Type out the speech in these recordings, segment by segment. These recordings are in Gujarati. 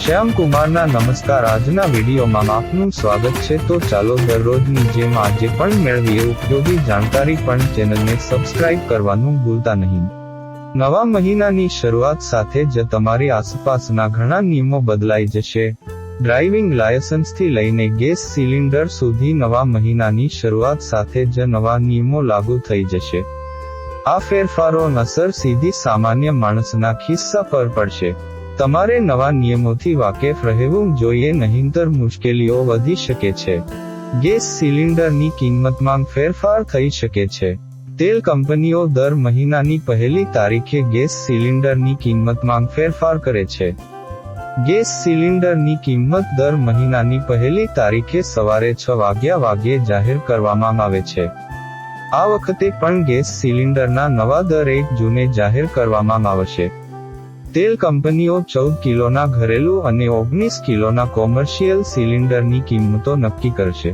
શ્યામ કુમારના નમસ્કાર. આજના વિડીયોમાં આપનું સ્વાગત છે. તો ચાલો દરરોજની જેમ આજે પણ મેળવીએ ઉપયોગી જાણકારી, પણ ચેનલને સબસ્ક્રાઇબ કરવાનું ભૂલતા નહીં. નવા મહિનાની શરૂઆત સાથે જ તમારી આસપાસના ઘણા નિયમો બદલાઈ જશે. ડ્રાઇવિંગ લાયસન્સથી લઈને ગેસ સિલિન્ડર સુધી નવા મહિનાની શરૂઆત સાથે જ નવા નિયમો લાગુ થઈ જશે. આ ફેરફારોની અસર સીધી સામાન્ય માણસના ખિસ્સા પર પડશે. તમારે નવા નિયમોથી વાકેફ રહેવું જોઈએ, નહીંતર મુશ્કેલીઓ વધી શકે છે. ગેસ સિલિન્ડરની કિંમતમાં ફેરફાર થઈ શકે છે. તેલ કંપનીઓ દર મહિનાની પહેલી તારીખે ગેસ સિલિન્ડરની કિંમતમાં ફેરફાર કરે છે. ગેસ સિલિન્ડરની કિંમત દર મહિનાની પહેલી તારીખે સવારે 6 વાગ્યે જાહેર કરવામાં આવે છે. આ વખતે પણ ગેસ સિલિન્ડરના નવા દર 1 જૂને જાહેર કરવામાં આવશે. તેલ કંપનીઓ 14 કિલોના ઘરેલું અને 19 કિલોના કોમર્શિયલ સિલિન્ડરની કિંમતો નક્કી કરશે.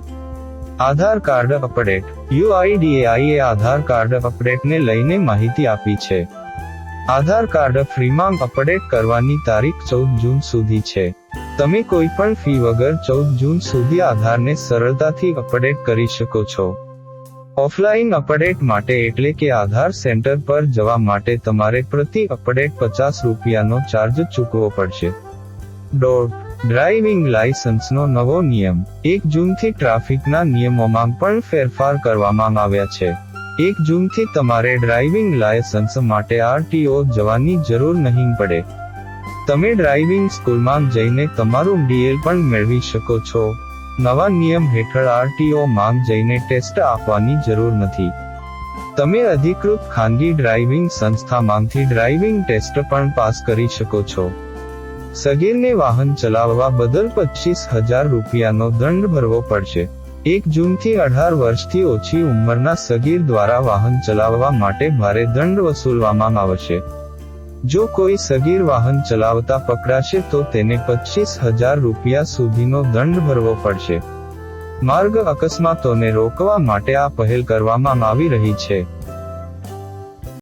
આધાર કાર્ડ અપડેટ. UIDAI એ આધાર કાર્ડ અપડેટને લઈને માહિતી આપી છે. આધાર કાર્ડ ફ્રીમાં અપડેટ કરવાની તારીખ 14 જૂન સુધી છે. તમે કોઈ પણ ફી વગર 14 જૂન સુધી આધારને સરળતાથી અપડેટ કરી શકો છો. ઓફલાઈન અપડેટ માટે એટલે કે આધાર સેન્ટર પર જવા માટે તમારે પ્રતિ અપડેટ 50 રૂપિયાનો ચાર્જ ચૂકવવો પડશે. ડ્રાઇવિંગ લાયસન્સનો નવો નિયમ. 1 જૂનથી ટ્રાફિકના નિયમોમાં પણ ફેરફાર કરવામાં આવ્યા છે. 1 જૂનથી તમારે ડ્રાઇવિંગ લાયસન્સ માટે RTO જવાની જરૂર નહીં પડે. તમે ડ્રાઇવિંગ સ્કૂલમાં જઈને તમારું DL પણ મેળવી શકો છો. નવા નિયમ હેઠળ RTO માં જઈને ટેસ્ટ આપવાની જરૂર નથી. તમે અધિકૃત ખાનગી ડ્રાઇવિંગ સંસ્થામાંથી ડ્રાઇવિંગ ટેસ્ટ પણ પાસ કરી શકો છો. સગીરને વાહન ચલાવવા બદલ 25,000 રૂપિયાનો દંડ ભરવો પડશે. 1 જૂનથી 18 વર્ષથી ઓછી ઉંમરના સગીર દ્વારા વાહન ચલાવવા માટે ભારે દંડ વસૂલવામાં આવશે. જો કોઈ સગીર વાહન ચલાવતા પકડાશે તો તેને 25,000 રૂપિયા સુધીનો દંડ ભરવો પડશે. માર્ગ અકસ્માતોને રોકવા માટે આ પહેલ કરવામાં આવી રહી છે.